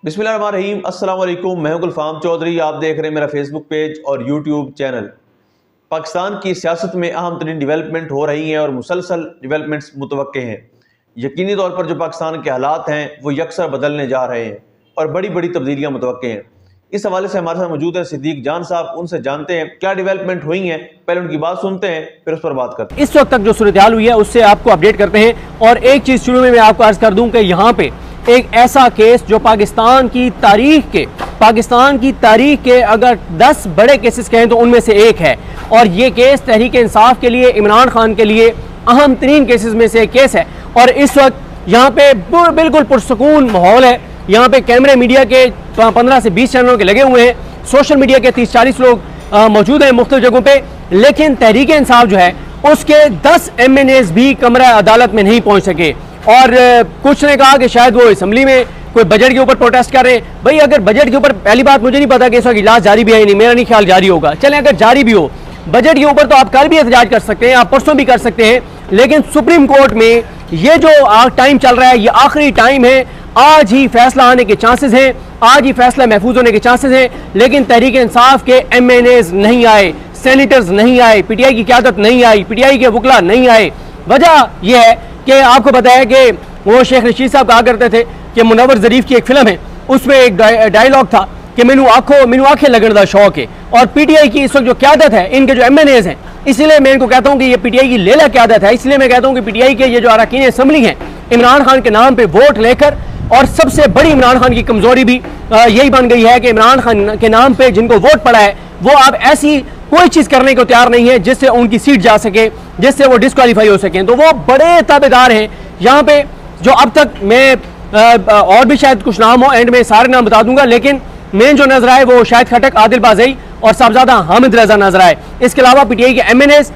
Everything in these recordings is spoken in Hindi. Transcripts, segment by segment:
बिस्मिल्लाहिर्रहमानिर्रहीम, अस्सलाम वालेकुम। मैं हूं गुलफाम चौधरी। आप देख रहे हैं मेरा फेसबुक पेज और यूट्यूब चैनल। पाकिस्तान की सियासत में अहम तरीन डेवलपमेंट हो रही हैं और मुसलसल डेवलपमेंट्स मुतवक्के हैं। यकीनी तौर पर जो पाकिस्तान के हालात हैं वो यकसर बदलने जा रहे हैं और बड़ी बड़ी तब्दीलियाँ मुतवक्के हैं। इस हवाले से हमारे साथ मौजूद है सिद्दीक जान साहब। उनसे जानते हैं क्या डेवलपमेंट हुई हैं, पहले उनकी बात सुनते हैं फिर उस पर बात करते हैं। इस वक्त तक जो सूरत हाल हुई है उससे आपको अपडेट करते हैं। और एक चीज़ शुरू में मैं आपको अर्ज कर दूं कि यहाँ पे एक ऐसा केस जो पाकिस्तान की तारीख के अगर 10 बड़े केसेस कहें तो उनमें से एक है। और ये केस तहरीक इंसाफ के लिए, इमरान खान के लिए अहम तरीन केसेस में से एक केस है। और इस वक्त यहाँ पे बिल्कुल पुरसकून माहौल है। यहाँ पे कैमरे मीडिया के 15 से 20 चैनलों के लगे हुए हैं, सोशल मीडिया के 30-40 लोग मौजूद हैं मुख्तलिफ जगहों पे। लेकिन तहरीक इंसाफ जो है उसके 10 MNAs भी कमरा अदालत में नहीं पहुंच सके। और कुछ ने कहा कि शायद वो असम्बली में कोई बजट के ऊपर प्रोटेस्ट कर रहे हैं। भाई अगर बजट के ऊपर, पहली बात मुझे नहीं पता कि इस वक्त इजलास जारी भी है नहीं, मेरा नहीं ख्याल जारी होगा। चलें अगर जारी भी हो बजट के ऊपर तो आप कल भी एहतजाज कर सकते हैं, आप परसों भी कर सकते हैं। लेकिन सुप्रीम कोर्ट में ये जो टाइम चल रहा है ये आखिरी टाइम है। आज ही फैसला आने के चांसेस हैं, आज ही फैसला महफूज होने के चांसेस हैं। लेकिन तहरीक इंसाफ के MNAs नहीं आए, सेनेटर्स नहीं आए, PTI की क़यादत नहीं आई, PTI के वकला नहीं आए। वजह यह है कि आपको पता है कि वो शेख रशीद साहब कहा करते थे कि मुनव्वर ज़रीफ की एक फिल्म है, उसमें एक डायलॉग था कि मैनू आंखें लगने का शौक है। और PTI की इस वक्त जो क़यादत है, इनके जो MNAs हैं, इसलिए मैं इनको कहता हूँ कि ये PTI की लेला क़यादत है। इसलिए मैं कहता हूँ कि PTI के ये जो अरकान असम्बली हैं इमरान खान के नाम पर वोट लेकर, और सबसे बड़ी इमरान खान की कमजोरी भी यही बन गई है कि इमरान खान के नाम पे जिनको वोट पड़ा है वो अब ऐसी कोई चीज करने को तैयार नहीं है जिससे उनकी सीट जा सके, जिससे वो डिस्क्वालीफाई हो सके। तो वो बड़े ताबेदार हैं यहाँ पे। जो अब तक मैं और भी शायद कुछ नाम हो, एंड में सारे नाम बता दूंगा, लेकिन मेन जो नजर आए वो शाहिद खटक, आदिल बाज़ई और साहबजादा हामिद रजा नजर आए। इसके अलावा PTI के MNAs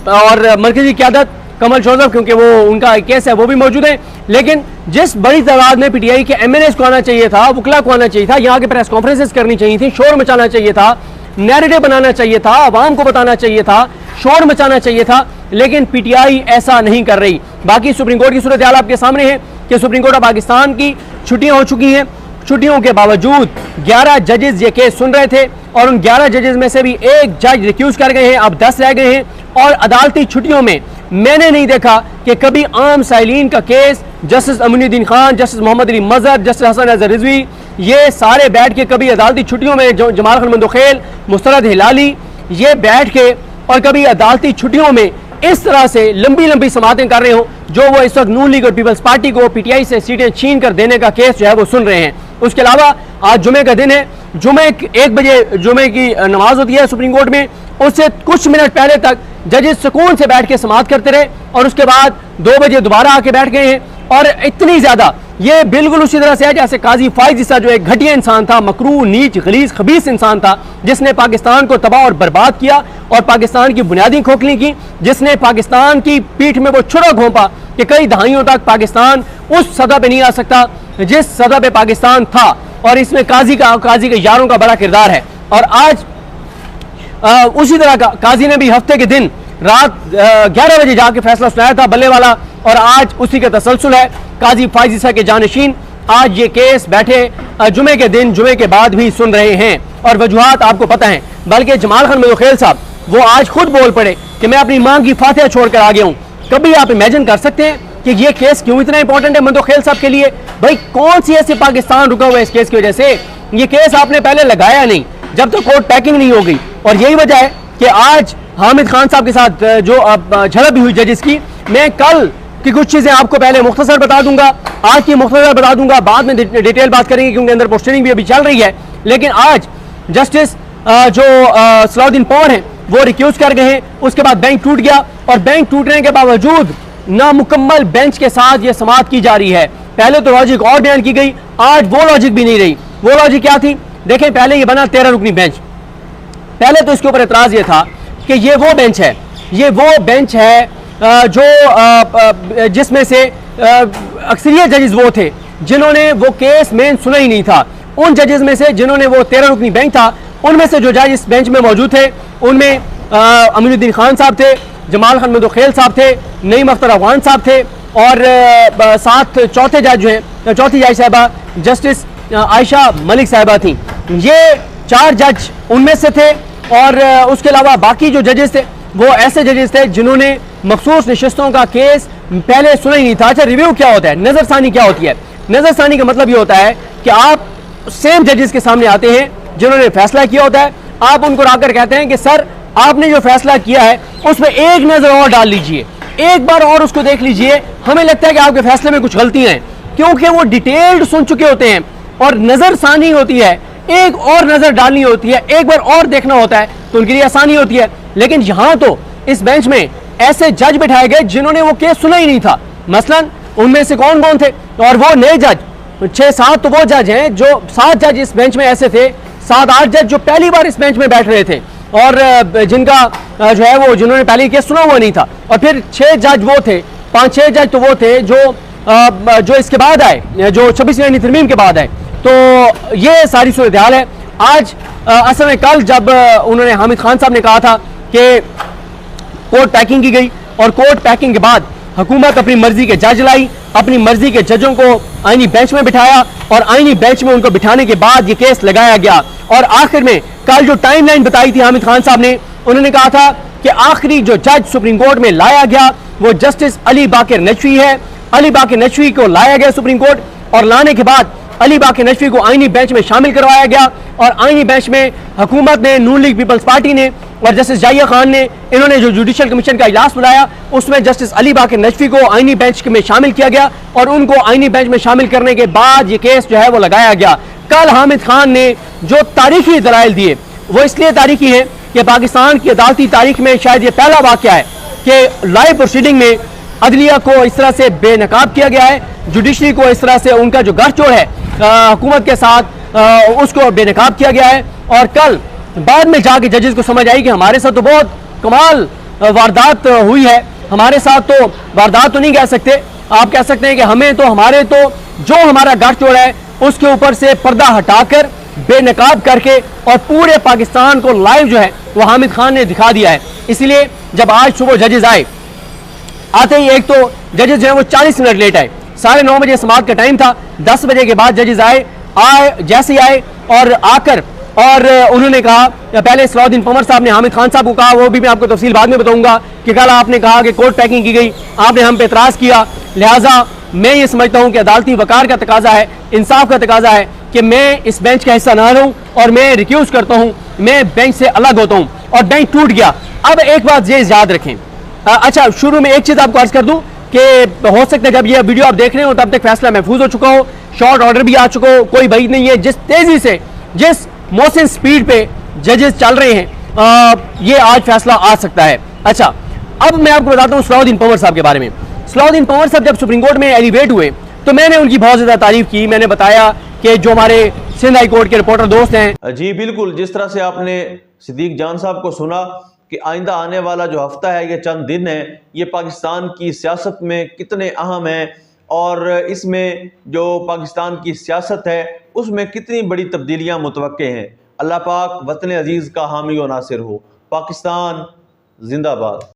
और मरकजी क़यादत कमल जोसेफ, क्योंकि वो उनका केस है, वो भी मौजूद है। लेकिन जिस बड़ी तादाद में PTI के MNAs को आना चाहिए था, वकला को आना चाहिए था, यहाँ के प्रेस कॉन्फ्रेंसेस करनी चाहिए थी, शोर मचाना चाहिए था, नैरेटिव बनाना चाहिए था, आवाम को बताना चाहिए था, शोर मचाना चाहिए था, लेकिन PTI ऐसा नहीं कर रही। बाकी सुप्रीम कोर्ट की सूरत हाल आपके सामने है कि सुप्रीम कोर्ट ऑफ पाकिस्तान की छुट्टियां हो चुकी हैं। छुट्टियों के बावजूद 11 जजेस ये केस सुन रहे थे और उन 11 जजेस में से भी एक जज रिक्यूज कर गए हैं, अब 10 रह गए हैं। और अदालती छुट्टियों में मैंने नहीं देखा कि कभी आम साइलिन का case justice Aminuddin Khan, justice Mohammad Ali Mazhar, justice Hasan Azhar Rizvi, ये सारे बैठ के कभी अदालती छुट्टियों में जमाल खान मंदोखेल, मुस्तरद हिलाली, ये बैठ के और कभी अदालती छुट्टियों में इस तरह से लंबी लंबी समातें कर रहे हो, जो वो इस वक्त नून लीग और पीपल्स पार्टी को PTI से सीटें छीन कर देने का केस जो है वो सुन रहे हैं। उसके अलावा आज जुमे का दिन है, 1 बजे जुमे की नमाज होती है सुप्रीम कोर्ट में, उससे कुछ मिनट पहले तक जजेस सुकून से बैठ के समात करते रहे और उसके बाद 2 बजे दोबारा आके बैठ गए हैं। और इतनी ज्यादा ये बिल्कुल उसी तरह से है जैसे काजी फाइज ईसा जो एक घटिया इंसान था, मकरूह, नीच, गलीज, खबीस इंसान था, जिसने पाकिस्तान को तबाह और बर्बाद किया और पाकिस्तान की बुनियादी खोखली की, जिसने पाकिस्तान की पीठ में वो छुरा घोंपा कि कई दहाइयों तक पाकिस्तान उस सतह पे नहीं आ सकता जिस सतह पे पाकिस्तान था। और इसमें काजी के यारों का बड़ा किरदार है। और आज उसी तरह का काजी ने भी हफ्ते के दिन रात 11 बजे जाके फैसला सुनाया था बल्ले वाला, और आज उसी का तसलसल है। काजी फाइज ईसा के जानशीन आज ये केस बैठे जुमे के दिन, जुमे के बाद भी सुन रहे हैं। और वजूहात आपको पता है, बल्कि जमाल खान मंदोखेल साहब वो आज खुद बोल पड़े कि मैं अपनी मां की फातिहा छोड़कर आ गया हूं। कभी आप इमेजिन कर सकते हैं कि ये केस क्यों इतना इंपॉर्टेंट है मंदोखेल साहब के लिए? भाई कौन सी ऐसे पाकिस्तान रुका हुआ है इस केस की वजह से? ये केस आपने पहले लगाया नहीं जब तक कोर्ट पैकिंग नहीं हो गई। और यही वजह है कि आज हामिद खान साहब के साथ जो झड़प भी हुई जजेस की, मैं कल की कुछ चीजें आपको पहले मुख्तसर बता दूंगा, आज की मुख्तसर बता दूंगा, बाद में डिटेल बात करेंगे क्योंकि अंदर पोस्टरिंग भी अभी चल रही है। लेकिन आज जस्टिस जो सलाउद्दीन पौर हैं वो रिक्यूज कर गए हैं। उसके बाद बेंच टूट गया और बेंच टूटने के बावजूद नामुकम्मल बेंच के साथ ये समाअत की जा रही है। पहले तो लॉजिक और बयान की गई, आज वो लॉजिक भी नहीं रही। वो लॉजिक क्या थी? देखें, पहले ये बना 13 रुकनी बेंच। पहले तो इसके ऊपर एतराज ये था कि ये वो बेंच है, ये वो बेंच है जो जिसमें से अक्सरियत जजेस वो थे जिन्होंने वो केस मेन सुना ही नहीं था। उन जजेस में से जिन्होंने वो 13 रुकनी बेंच था, उनमें से जो जज इस बेंच में मौजूद थे उनमें अमीनुद्दीन खान साहब थे, जमाल खान मंदोखेल साहब थे, नईम अख्तर अफगान साहब थे, और साथ चौथे जज जो हैं, चौथी जज साहबा जस्टिस आयशा मलिक साहिबा थी। ये 4 जज उनमें से थे और उसके अलावा बाकी जो जजेस थे वो ऐसे जजेस थे जिन्होंने मखसूस नशिस्तों का केस पहले सुना ही नहीं था। अच्छा, रिव्यू क्या होता है, नजरसानी क्या होती है? नजरसानी का मतलब ये होता है कि आप सेम जजेस के सामने आते हैं जिन्होंने फैसला किया होता है, आप उनको आकर कहते हैं कि सर आपने जो फैसला किया है उसमें एक नजर और डाल लीजिए, एक बार और उसको देख लीजिए, हमें लगता है कि आपके फैसले में कुछ गलतियां हैं, क्योंकि वो डिटेल्ड सुन चुके होते हैं और नजरसानी होती है, एक और नजर डालनी होती है, एक बार और देखना होता है, तो उनके लिए आसानी होती है। लेकिन यहां तो इस बेंच में ऐसे जज बिठाए गए जिन्होंने वो केस सुना ही नहीं था। मसलन उनमें से कौन कौन थे, और वो नए जज 6-7 तो वो जज हैं, जो 7 जज इस बेंच में ऐसे थे, 7-8 जज जो पहली बार इस बेंच में बैठ रहे थे और जिनका जो है वो जिन्होंने पहले केस सुना हुआ नहीं था, और फिर 6 जज वो थे, 5-6 जज तो वो थे जो इसके बाद आए, जो 26 तरमीम के बाद आए। तो ये सारी सूरत हाल है। आज असल में कल जब उन्होंने हामिद खान साहब ने कहा था कि कोर्ट पैकिंग की गई और कोर्ट पैकिंग के बाद हुकूमत अपनी मर्जी के जज लाई, अपनी मर्जी के जजों को आईनी बेंच में बिठाया और आईनी बेंच में उनको बिठाने के बाद ये केस लगाया गया। और आखिर में कल जो टाइमलाइन बताई थी हामिद खान साहब ने, उन्होंने कहा था कि आखिरी जो जज सुप्रीम कोर्ट में लाया गया वो जस्टिस अली बाकर नचवी है। अली बाकर नचवी को लाया गया सुप्रीम कोर्ट, और लाने के बाद अली बाकर नचवी को आईनी बेंच में शामिल करवाया गया, और आईनी बेंच में हुकूमत ने, नून लीग पीपल्स पार्टी ने और जस्टिस जाहिया खान ने, इन्होंने जो जुडिशल कमीशन का इजलास बुलाया उसमें जस्टिस अली बाकर नचवी को आईनी बेंच में शामिल किया गया, और उनको आईनी बेंच में शामिल करने के बाद ये केस जो है वो लगाया गया। कल हामिद खान ने जो तारीखी दलाइल दिए वो इसलिए तारीखी है कि पाकिस्तान की अदालती तारीख में शायद ये पहला वाक़या है कि लाइव प्रोसीडिंग में अदलिया को इस तरह से बेनकाब किया गया है, जुडिशरी को इस तरह से उनका जो गठजोड़ है हुकूमत के साथ उसको बेनकाब किया गया है। और कल बाद में जाके जजेस को समझ आई कि हमारे साथ तो बहुत कमाल वारदात हुई है, हमारे साथ तो वारदात तो नहीं कह सकते, आप कह सकते हैं कि हमें तो हमारे तो जो हमारा गठजोड़ है उसके ऊपर से पर्दा हटाकर बेनकाब करके और पूरे पाकिस्तान को लाइव जो है वो हामिद खान ने दिखा दिया है। इसलिए जब आज सुबह जजेस आते ही एक तो जजेस जो है वो 40 मिनट लेट आए, 9:30 बजे समाअत का टाइम था, 10 बजे के बाद जजेस आए जैसे ही आए और आकर और उन्होंने कहा, पहले सलाउद्दीन पंवर साहब ने हामिद खान साहब को कहा, वो भी मैं आपको तफसील बाद में बताऊंगा, कि कल आपने कहा कि कोर्ट पैकिंग की गई, आपने हम पे एतराज किया, लिहाजा मैं ये समझता हूं कि अदालती वकार का तकाजा है, इंसाफ का तकाजा है कि मैं इस बेंच का हिस्सा ना रहूं और मैं रिक्यूज करता हूं, मैं बेंच से अलग होता हूं, और बेंच टूट गया। अब एक बात ये याद रखें, अच्छा शुरू में एक चीज आपको अर्ज कर दूं कि हो सकता है जब ये वीडियो आप देख रहे हो तब तक फैसला महफूज हो चुका हो, शॉर्ट ऑर्डर भी आ चुका हो, कोई बईद नहीं है। जिस तेजी से, जिस मौसम स्पीड पे जजेस चल रहे हैं, ये आज फैसला आ सकता है। अच्छा, अब मैं आपको बताता हूँ सलाउद्दीन पंवर साहब के बारे में। सलाउद्दीन पंवर साहब जब सुप्रीम कोर्ट में एलिवेट हुए तो मैंने उनकी बहुत ज्यादा तारीफ की, मैंने बताया कि जो हमारे सिंध हाई कोर्ट के रिपोर्टर दोस्त हैं। जी बिल्कुल, जिस तरह से आपने सिद्दीक जान साहब को सुना कि आइंदा आने वाला जो हफ्ता है, ये चंद दिन है, ये पाकिस्तान की सियासत में कितने अहम है और इसमें जो पाकिस्तान की सियासत है उसमें कितनी बड़ी तब्दीलियां मुतवक्के हैं। अल्लाह पाक वतन अजीज़ का हामी व नासिर हो। पाकिस्तान जिंदाबाद।